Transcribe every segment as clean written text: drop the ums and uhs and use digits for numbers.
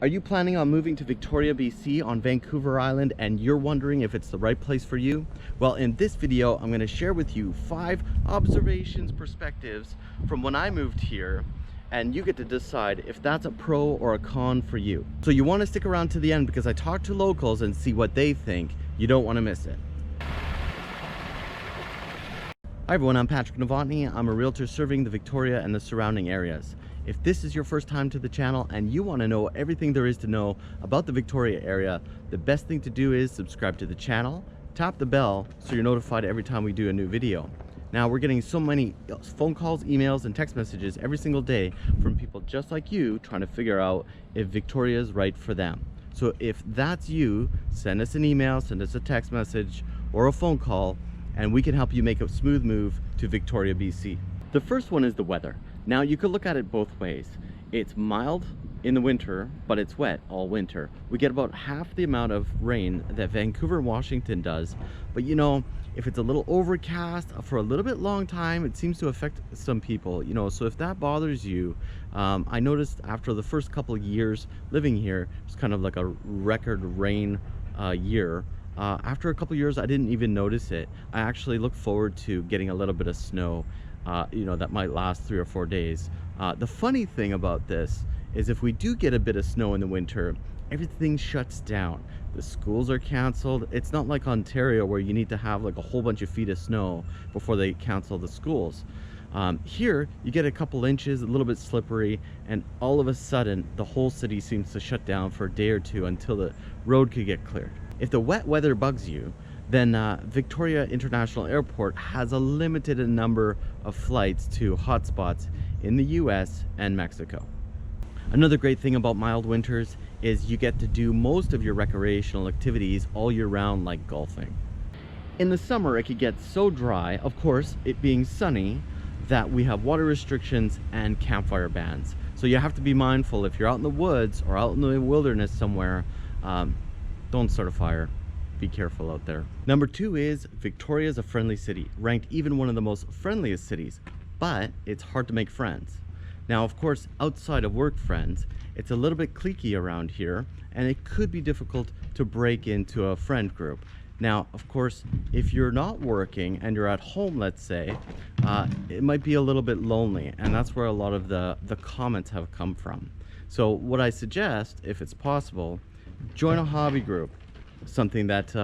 Are you planning on moving to Victoria, BC on Vancouver Island and you're wondering if it's the right place for you? Well, in this video, I'm going to share with you 5 observations, perspectives from when I moved here, and you get to decide if that's a pro or a con for you. So you want to stick around to the end because I talk to locals and see what they think. You don't want to miss it. Hi everyone, I'm Patrick Novotny. I'm a realtor serving the Victoria and the surrounding areas. If this is your first time to the channel and you want to know everything there is to know about the Victoria area, the best thing to do is subscribe to the channel, tap the bell so you're notified every time we do a new video. Now we're getting so many phone calls, emails, and text messages every single day from people just like you trying to figure out if Victoria is right for them. So if that's you, send us an email, send us a text message or a phone call, and we can help you make a smooth move to Victoria, BC. The first one is the weather. Now you could look at it both ways. It's mild in the winter, but it's wet all winter. We get about half the amount of rain that Vancouver, Washington does. But you know, if it's a little overcast for a little bit long time, it seems to affect some people, you know. So if that bothers you, I noticed after the first couple of years living here, it's kind of like a record rain year. After a couple of years, I didn't even notice it. I actually look forward to getting a little bit of snow, you know, that might last 3 or 4 days. The funny thing about this is if we do get a bit of snow in the winter, everything shuts down. The schools are canceled. It's not like Ontario where you need to have like a whole bunch of feet of snow before they cancel the schools. Here, you get a couple inches, a little bit slippery, and all of a sudden, the whole city seems to shut down for a day or two until the road could get cleared. If the wet weather bugs you, then Victoria International Airport has a limited number of flights to hotspots in the US and Mexico. Another great thing about mild winters is you get to do most of your recreational activities all year round, like golfing. In the summer, it could get so dry, of course, it being sunny, that we have water restrictions and campfire bans. So you have to be mindful if you're out in the woods or out in the wilderness somewhere, don't start a fire. Be careful out there. Number 2 is Victoria is a friendly city, ranked even one of the most friendliest cities, but it's hard to make friends. Now, of course, outside of work friends, it's a little bit cliquey around here, and it could be difficult to break into a friend group. Now, of course, if you're not working and you're at home, let's say, it might be a little bit lonely, and that's where a lot of the comments have come from. So what I suggest, if it's possible, join a hobby group, something that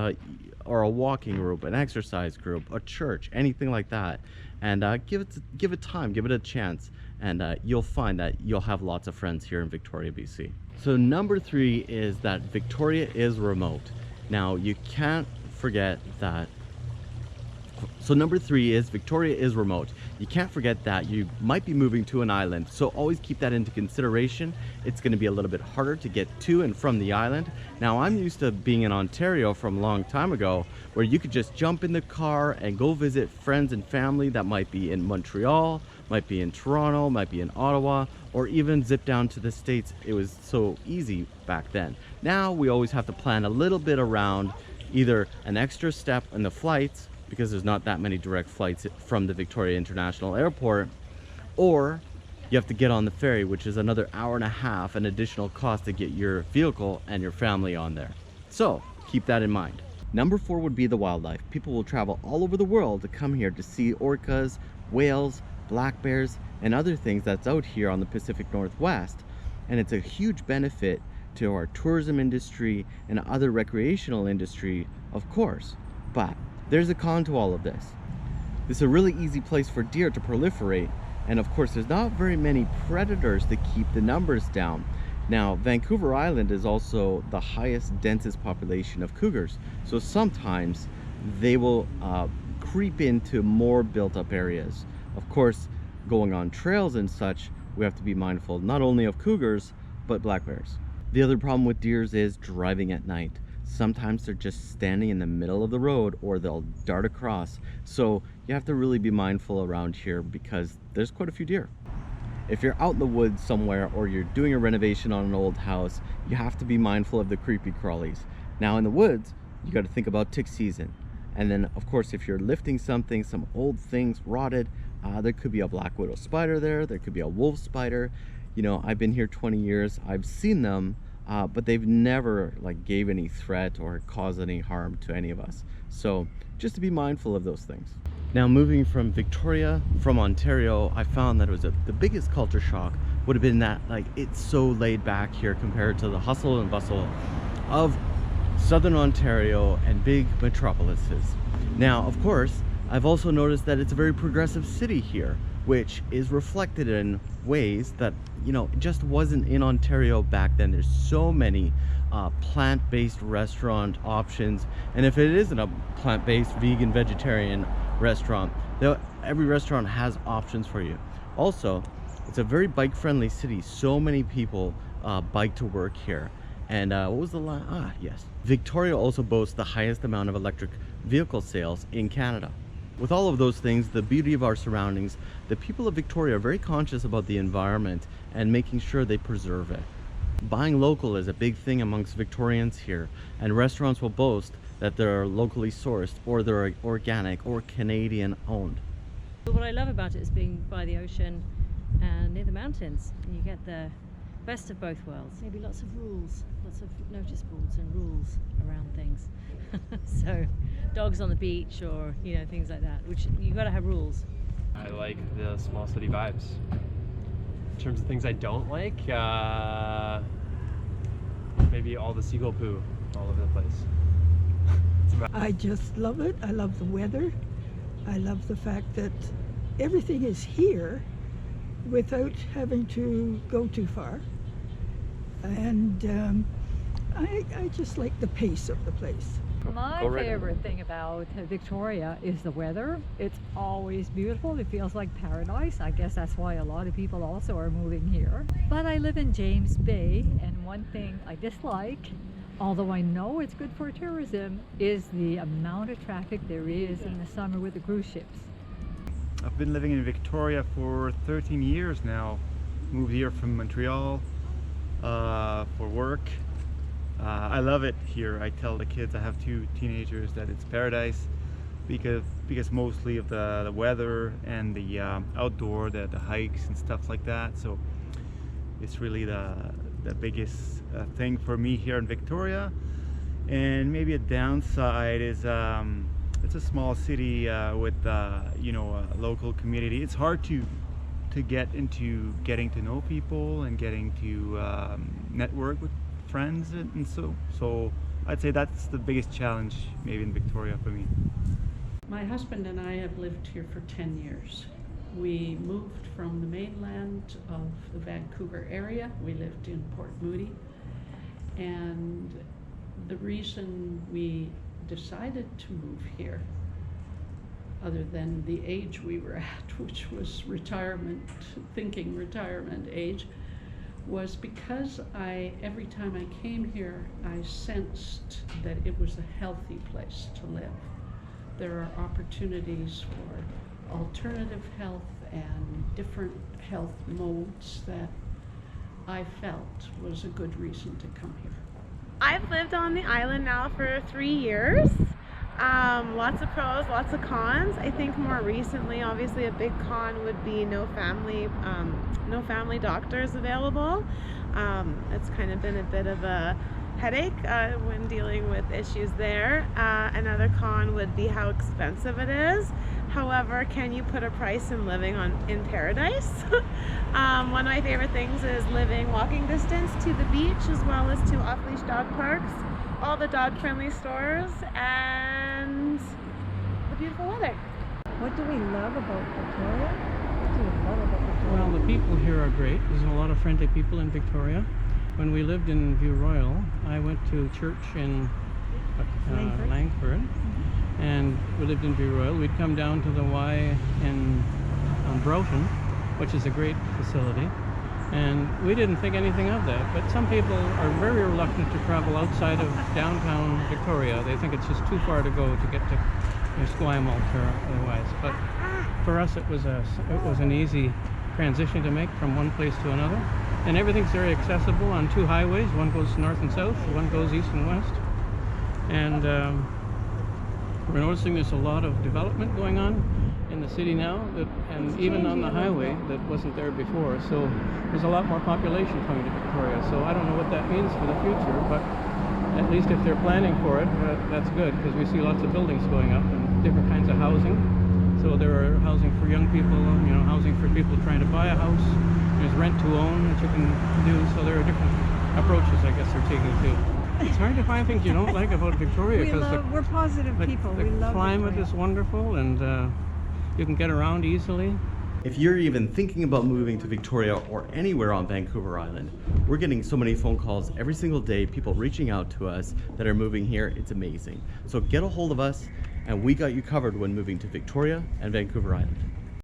or a walking group, an exercise group, a church, anything like that, and give it time, give it a chance, and you'll find that you'll have lots of friends here in Victoria, BC. So number 3 is that Victoria is remote. Now you can't forget that. So number 3 is Victoria is remote. You can't forget that you might be moving to an island, so always keep that into consideration. It's going to be a little bit harder to get to and from the island. Now, I'm used to being in Ontario from a long time ago, where you could just jump in the car and go visit friends and family that might be in Montreal, might be in Toronto, might be in Ottawa, or even zip down to the States. It was so easy back then. Now we always have to plan a little bit around either an extra step in the flights, because there's not that many direct flights from the Victoria International Airport, or you have to get on the ferry, which is another hour and a half, an additional cost to get your vehicle and your family on there. So keep that in mind. Number 4 would be the wildlife. People will travel all over the world to come here to see orcas, whales, black bears, and other things that's out here on the Pacific Northwest. And it's a huge benefit to our tourism industry and other recreational industry, of course. But there's a con to all of this. This is a really easy place for deer to proliferate, and of course there's not very many predators to keep the numbers down. Now, Vancouver Island is also the highest, densest population of cougars, so sometimes they will creep into more built-up areas. Of course, going on trails and such, we have to be mindful not only of cougars, but black bears. The other problem with deers is driving at night. Sometimes they're just standing in the middle of the road, or they'll dart across. So you have to really be mindful around here because there's quite a few deer. If you're out in the woods somewhere or you're doing a renovation on an old house, you have to be mindful of the creepy crawlies. Now in the woods, you got to think about tick season. And then of course, if you're lifting something, some old things rotted, there could be a black widow spider there could be a wolf spider. You know, I've been here 20 years, I've seen them but they've never like gave any threat or caused any harm to any of us. So just to be mindful of those things. Now, moving from Victoria, from Ontario, I found that it was the biggest culture shock would have been that like it's so laid back here compared to the hustle and bustle of Southern Ontario and big metropolises. Now, of course, I've also noticed that it's a very progressive city here, which is reflected in ways that, you know, it just wasn't in Ontario back then. There's so many plant-based restaurant options, and if it isn't a plant-based vegan vegetarian restaurant, every restaurant has options for you. Also, it's a very bike-friendly city. So many people bike to work here. And what was the last? Yes, Victoria also boasts the highest amount of electric vehicle sales in Canada. With all of those things, the beauty of our surroundings, the people of Victoria are very conscious about the environment and making sure they preserve it. Buying local is a big thing amongst Victorians here, and restaurants will boast that they're locally sourced, or they're organic or Canadian owned. What I love about it is being by the ocean and near the mountains. You get the best of both worlds. Maybe lots of rules, lots of notice boards and rules around things. So dogs on the beach, or you know, things like that, which you gotta have rules. I like the small city vibes. In terms of things I don't like, maybe all the seagull poo all over the place. I just love it. I love the weather. I love the fact that everything is here without having to go too far. And I just like the pace of the place. My favorite thing about Victoria is the weather. It's always beautiful. It feels like paradise. I guess that's why a lot of people also are moving here. But I live in James Bay, and one thing I dislike, although I know it's good for tourism, is the amount of traffic there is in the summer with the cruise ships. I've been living in Victoria for 13 years now. Moved here from Montreal for work. I love it here. I tell the kids, I have 2 teenagers, that it's paradise because mostly of the weather and the outdoor, the hikes and stuff like that. So it's really the biggest thing for me here in Victoria. And maybe a downside is it's a small city with you know, a local community. It's hard to get into getting to know people and getting to network with friends, and so I'd say that's the biggest challenge maybe in Victoria for me. My husband and I have lived here for 10 years. We moved from the mainland of the Vancouver area. We lived in Port Moody, and the reason we decided to move here, other than the age we were at, which was retirement age, was because every time I came here, I sensed that it was a healthy place to live. There are opportunities for alternative health and different health modes that I felt was a good reason to come here. I've lived on the island now for 3 years. Lots of pros, lots of cons. I think more recently, obviously a big con would be no family doctors available. It's kind of been a bit of a headache when dealing with issues there. Another con would be how expensive it is. However, can you put a price in living in paradise? One of my favorite things is living walking distance to the beach, as well as to off-leash dog parks, all the dog-friendly stores, and the beautiful weather. What do we love about Victoria? What do you love about Victoria? Well, the people here are great. There's a lot of friendly people in Victoria. When we lived in View Royal, I went to church in Langford, and we lived in View Royal. We'd come down to the Y in Broughton, which is a great facility, and we didn't think anything of that. But some people are very reluctant to travel outside of downtown Victoria. They think it's just too far to go to get to Esquimalt or otherwise. But for us, it was an easy transition to make from one place to another, and everything's very accessible on 2 highways. One goes north and south, one goes east and west, and we're noticing there's a lot of development going on in the city now, and even on the highway that wasn't there before. So there's a lot more population coming to Victoria. So I don't know what that means for the future, but at least if they're planning for it, that's good, because we see lots of buildings going up and different kinds of housing. So there are housing for young people, you know, housing for people trying to buy a house. There's rent to own that you can do. So there are different approaches, I guess, they're taking too. It's hard to find things you don't like about Victoria, because We're positive people. the We love climate Victoria. is wonderful, and you can get around easily. If you're even thinking about moving to Victoria or anywhere on Vancouver Island, we're getting so many phone calls every single day, people reaching out to us that are moving here. It's amazing. So get a hold of us, and we got you covered when moving to Victoria and Vancouver Island.